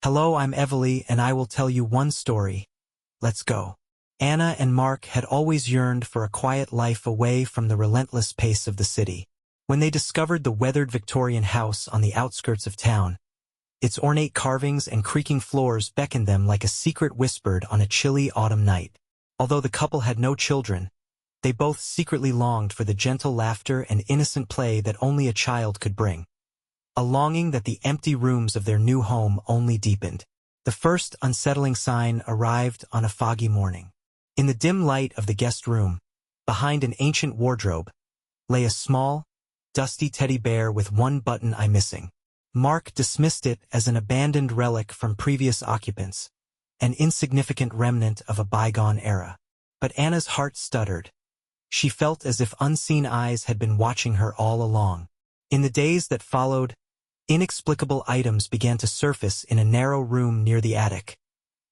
Hello, I'm Evely, and I will tell you one story. Let's go. Anna and Mark had always yearned for a quiet life away from the relentless pace of the city. When they discovered the weathered Victorian house on the outskirts of town, its ornate carvings and creaking floors beckoned them like a secret whispered on a chilly autumn night. Although the couple had no children, they both secretly longed for the gentle laughter and innocent play that only a child could bring. A longing that the empty rooms of their new home only deepened. The first unsettling sign arrived on a foggy morning. In the dim light of the guest room, behind an ancient wardrobe, lay a small, dusty teddy bear with one button eye missing. Mark dismissed it as an abandoned relic from previous occupants, an insignificant remnant of a bygone era. But Anna's heart stuttered. She felt as if unseen eyes had been watching her all along. In the days that followed, inexplicable items began to surface in a narrow room near the attic.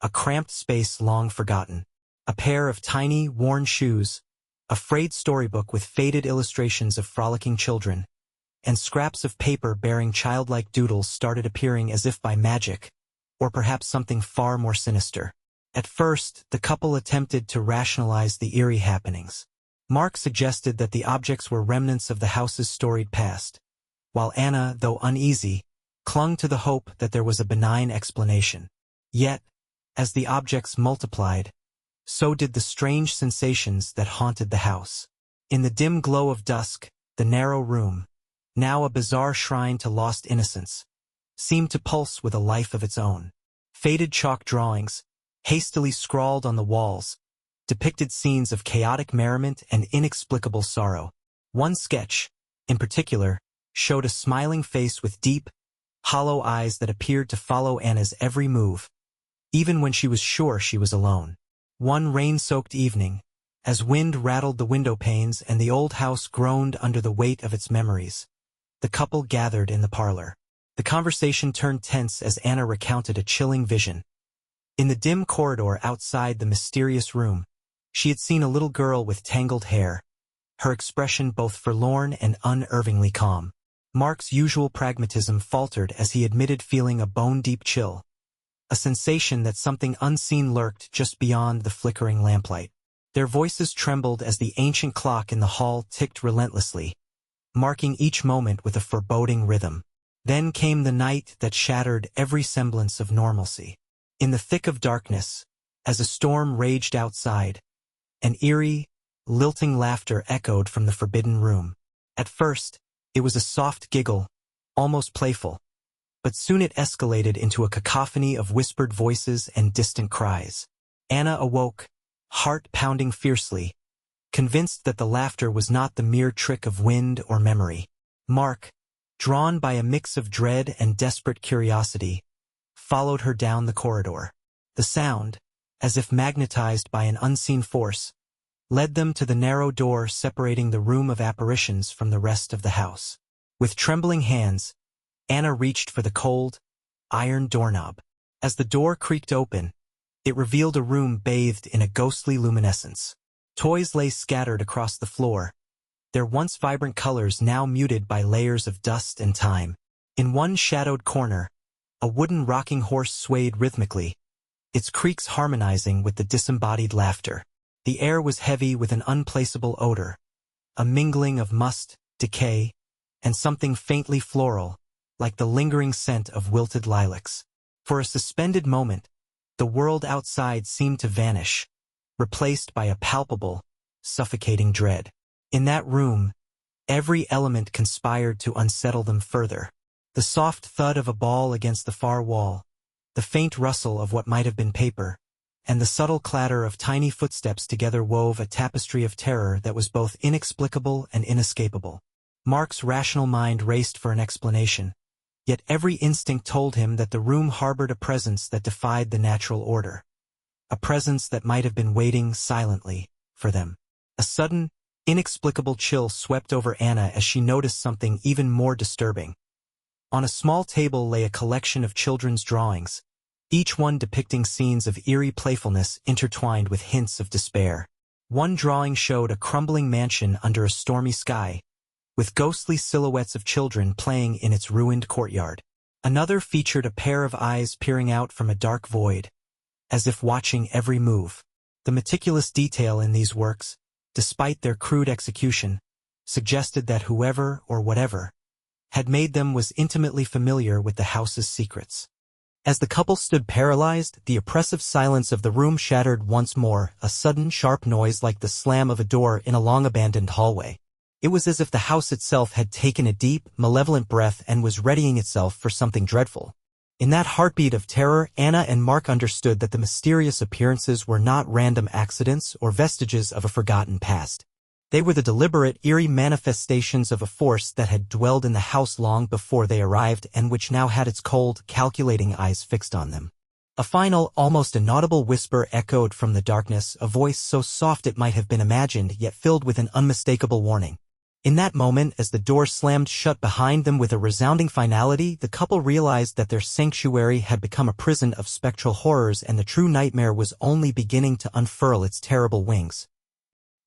A cramped space long forgotten. A pair of tiny, worn shoes, a frayed storybook with faded illustrations of frolicking children, and scraps of paper bearing childlike doodles started appearing as if by magic, or perhaps something far more sinister. At first, the couple attempted to rationalize the eerie happenings. Mark suggested that the objects were remnants of the house's storied past, while Anna, though uneasy, clung to the hope that there was a benign explanation. Yet, as the objects multiplied, so did the strange sensations that haunted the house. In the dim glow of dusk, the narrow room, now a bizarre shrine to lost innocence, seemed to pulse with a life of its own. Faded chalk drawings, hastily scrawled on the walls, depicted scenes of chaotic merriment and inexplicable sorrow. One sketch, in particular, showed a smiling face with deep, hollow eyes that appeared to follow Anna's every move, even when she was sure she was alone. One rain-soaked evening, as wind rattled the window panes and the old house groaned under the weight of its memories, the couple gathered in the parlor. The conversation turned tense as Anna recounted a chilling vision. In the dim corridor outside the mysterious room, she had seen a little girl with tangled hair, her expression both forlorn and unervingly calm. Mark's usual pragmatism faltered as he admitted feeling a bone-deep chill, a sensation that something unseen lurked just beyond the flickering lamplight. Their voices trembled as the ancient clock in the hall ticked relentlessly, marking each moment with a foreboding rhythm. Then came the night that shattered every semblance of normalcy. In the thick of darkness, as a storm raged outside, an eerie, lilting laughter echoed from the forbidden room. At first, it was a soft giggle, almost playful, but soon it escalated into a cacophony of whispered voices and distant cries. Anna awoke, heart pounding fiercely, convinced that the laughter was not the mere trick of wind or memory. Mark, drawn by a mix of dread and desperate curiosity, followed her down the corridor. The sound, as if magnetized by an unseen force, led them to the narrow door separating the room of apparitions from the rest of the house. With trembling hands, Anna reached for the cold, iron doorknob. As the door creaked open, it revealed a room bathed in a ghostly luminescence. Toys lay scattered across the floor, their once vibrant colors now muted by layers of dust and time. In one shadowed corner, a wooden rocking horse swayed rhythmically, its creaks harmonizing with the disembodied laughter. The air was heavy with an unplaceable odor, a mingling of must, decay, and something faintly floral, like the lingering scent of wilted lilacs. For a suspended moment, the world outside seemed to vanish, replaced by a palpable, suffocating dread. In that room, every element conspired to unsettle them further. The soft thud of a ball against the far wall, the faint rustle of what might have been paper, and the subtle clatter of tiny footsteps together wove a tapestry of terror that was both inexplicable and inescapable. Mark's rational mind raced for an explanation, yet every instinct told him that the room harbored a presence that defied the natural order. A presence that might have been waiting silently for them. A sudden, inexplicable chill swept over Anna as she noticed something even more disturbing. On a small table lay a collection of children's drawings, each one depicting scenes of eerie playfulness intertwined with hints of despair. One drawing showed a crumbling mansion under a stormy sky, with ghostly silhouettes of children playing in its ruined courtyard. Another featured a pair of eyes peering out from a dark void, as if watching every move. The meticulous detail in these works, despite their crude execution, suggested that whoever or whatever had made them was intimately familiar with the house's secrets. As the couple stood paralyzed, the oppressive silence of the room shattered once more, a sudden sharp noise like the slam of a door in a long-abandoned hallway. It was as if the house itself had taken a deep, malevolent breath and was readying itself for something dreadful. In that heartbeat of terror, Anna and Mark understood that the mysterious appearances were not random accidents or vestiges of a forgotten past. They were the deliberate, eerie manifestations of a force that had dwelled in the house long before they arrived and which now had its cold, calculating eyes fixed on them. A final, almost inaudible whisper echoed from the darkness, a voice so soft it might have been imagined yet filled with an unmistakable warning. In that moment, as the door slammed shut behind them with a resounding finality, the couple realized that their sanctuary had become a prison of spectral horrors and the true nightmare was only beginning to unfurl its terrible wings.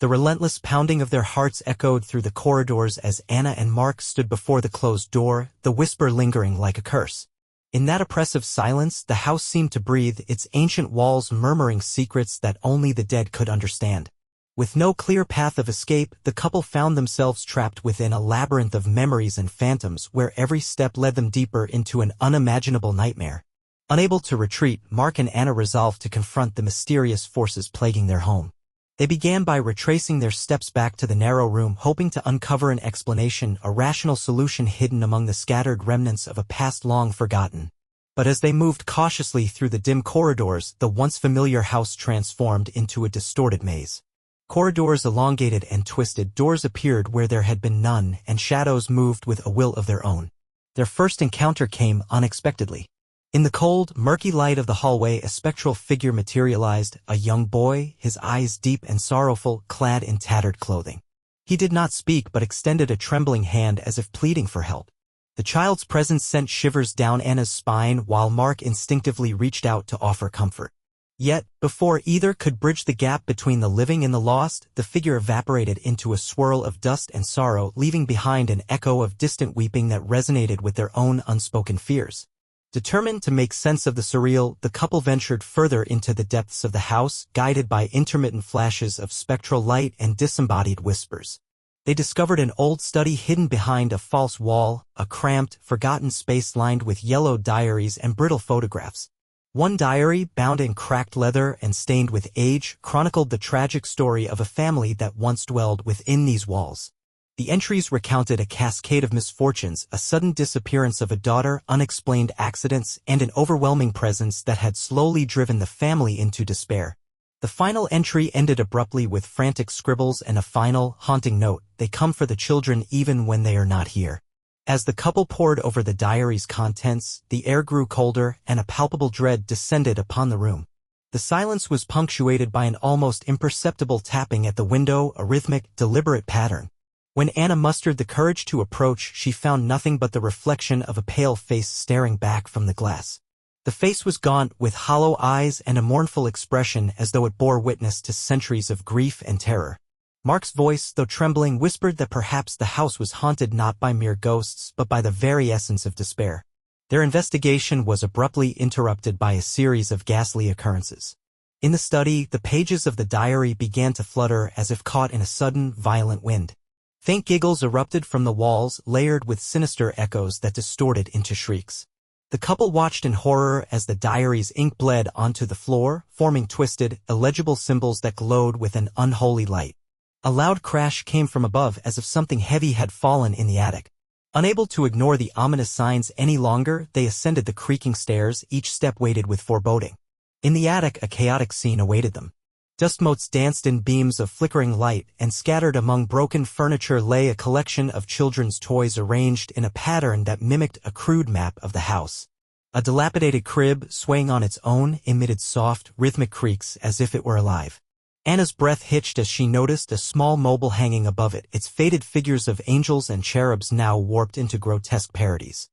The relentless pounding of their hearts echoed through the corridors as Anna and Mark stood before the closed door, the whisper lingering like a curse. In that oppressive silence, the house seemed to breathe, its ancient walls murmuring secrets that only the dead could understand. With no clear path of escape, the couple found themselves trapped within a labyrinth of memories and phantoms where every step led them deeper into an unimaginable nightmare. Unable to retreat, Mark and Anna resolved to confront the mysterious forces plaguing their home. They began by retracing their steps back to the narrow room, hoping to uncover an explanation, a rational solution hidden among the scattered remnants of a past long forgotten. But as they moved cautiously through the dim corridors, the once familiar house transformed into a distorted maze. Corridors elongated and twisted, doors appeared where there had been none, and shadows moved with a will of their own. Their first encounter came unexpectedly. In the cold, murky light of the hallway, a spectral figure materialized, a young boy, his eyes deep and sorrowful, clad in tattered clothing. He did not speak but extended a trembling hand as if pleading for help. The child's presence sent shivers down Anna's spine while Mark instinctively reached out to offer comfort. Yet, before either could bridge the gap between the living and the lost, the figure evaporated into a swirl of dust and sorrow, leaving behind an echo of distant weeping that resonated with their own unspoken fears. Determined to make sense of the surreal, the couple ventured further into the depths of the house, guided by intermittent flashes of spectral light and disembodied whispers. They discovered an old study hidden behind a false wall, a cramped, forgotten space lined with yellowed diaries and brittle photographs. One diary, bound in cracked leather and stained with age, chronicled the tragic story of a family that once dwelled within these walls. The entries recounted a cascade of misfortunes, a sudden disappearance of a daughter, unexplained accidents, and an overwhelming presence that had slowly driven the family into despair. The final entry ended abruptly with frantic scribbles and a final, haunting note: "They come for the children even when they are not here." As the couple pored over the diary's contents, the air grew colder and a palpable dread descended upon the room. The silence was punctuated by an almost imperceptible tapping at the window, a rhythmic, deliberate pattern. When Anna mustered the courage to approach, she found nothing but the reflection of a pale face staring back from the glass. The face was gaunt, with hollow eyes and a mournful expression as though it bore witness to centuries of grief and terror. Mark's voice, though trembling, whispered that perhaps the house was haunted not by mere ghosts but by the very essence of despair. Their investigation was abruptly interrupted by a series of ghastly occurrences. In the study, the pages of the diary began to flutter as if caught in a sudden, violent wind. Faint giggles erupted from the walls, layered with sinister echoes that distorted into shrieks. The couple watched in horror as the diary's ink bled onto the floor, forming twisted, illegible symbols that glowed with an unholy light. A loud crash came from above as if something heavy had fallen in the attic. Unable to ignore the ominous signs any longer, they ascended the creaking stairs, each step weighted with foreboding. In the attic, a chaotic scene awaited them. Dust motes danced in beams of flickering light, and scattered among broken furniture lay a collection of children's toys arranged in a pattern that mimicked a crude map of the house. A dilapidated crib, swaying on its own, emitted soft, rhythmic creaks as if it were alive. Anna's breath hitched as she noticed a small mobile hanging above it, its faded figures of angels and cherubs now warped into grotesque parodies.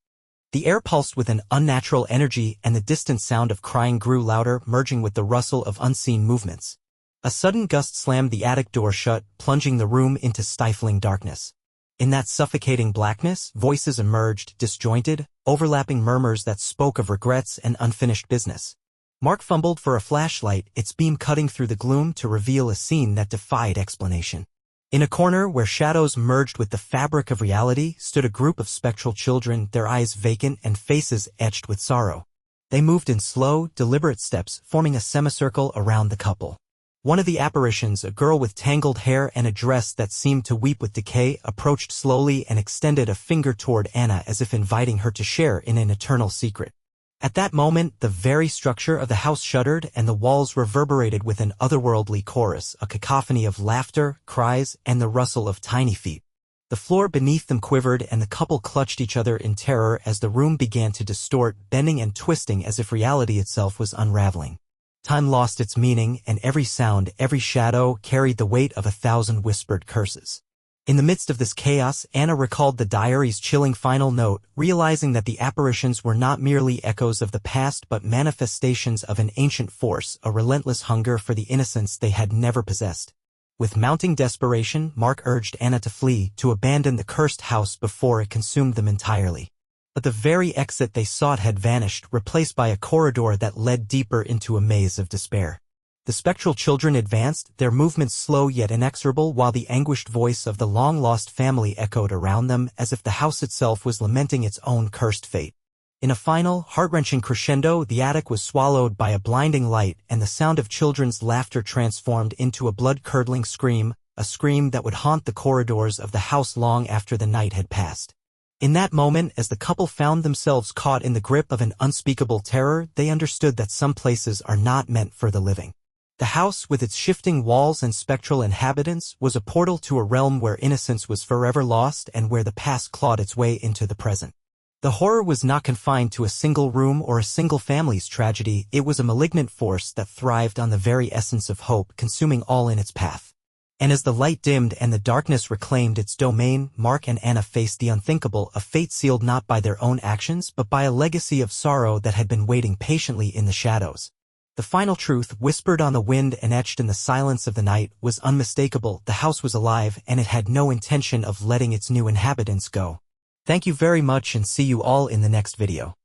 The air pulsed with an unnatural energy, and the distant sound of crying grew louder, merging with the rustle of unseen movements. A sudden gust slammed the attic door shut, plunging the room into stifling darkness. In that suffocating blackness, voices emerged, disjointed, overlapping murmurs that spoke of regrets and unfinished business. Mark fumbled for a flashlight, its beam cutting through the gloom to reveal a scene that defied explanation. In a corner where shadows merged with the fabric of reality stood a group of spectral children, their eyes vacant and faces etched with sorrow. They moved in slow, deliberate steps, forming a semicircle around the couple. One of the apparitions, a girl with tangled hair and a dress that seemed to weep with decay, approached slowly and extended a finger toward Anna as if inviting her to share in an eternal secret. At that moment, the very structure of the house shuddered and the walls reverberated with an otherworldly chorus, a cacophony of laughter, cries, and the rustle of tiny feet. The floor beneath them quivered and the couple clutched each other in terror as the room began to distort, bending and twisting as if reality itself was unraveling. Time lost its meaning, and every sound, every shadow, carried the weight of 1,000 whispered curses. In the midst of this chaos, Anna recalled the diary's chilling final note, realizing that the apparitions were not merely echoes of the past but manifestations of an ancient force, a relentless hunger for the innocence they had never possessed. With mounting desperation, Mark urged Anna to flee, to abandon the cursed house before it consumed them entirely. But the very exit they sought had vanished, replaced by a corridor that led deeper into a maze of despair. The spectral children advanced, their movements slow yet inexorable, while the anguished voice of the long-lost family echoed around them as if the house itself was lamenting its own cursed fate. In a final, heart-wrenching crescendo, the attic was swallowed by a blinding light, and the sound of children's laughter transformed into a blood-curdling scream, a scream that would haunt the corridors of the house long after the night had passed. In that moment, as the couple found themselves caught in the grip of an unspeakable terror, they understood that some places are not meant for the living. The house, with its shifting walls and spectral inhabitants, was a portal to a realm where innocence was forever lost and where the past clawed its way into the present. The horror was not confined to a single room or a single family's tragedy, it was a malignant force that thrived on the very essence of hope, consuming all in its path. And as the light dimmed and the darkness reclaimed its domain, Mark and Anna faced the unthinkable, a fate sealed not by their own actions but by a legacy of sorrow that had been waiting patiently in the shadows. The final truth, whispered on the wind and etched in the silence of the night, was unmistakable. The house was alive, and it had no intention of letting its new inhabitants go. Thank you very much and see you all in the next video.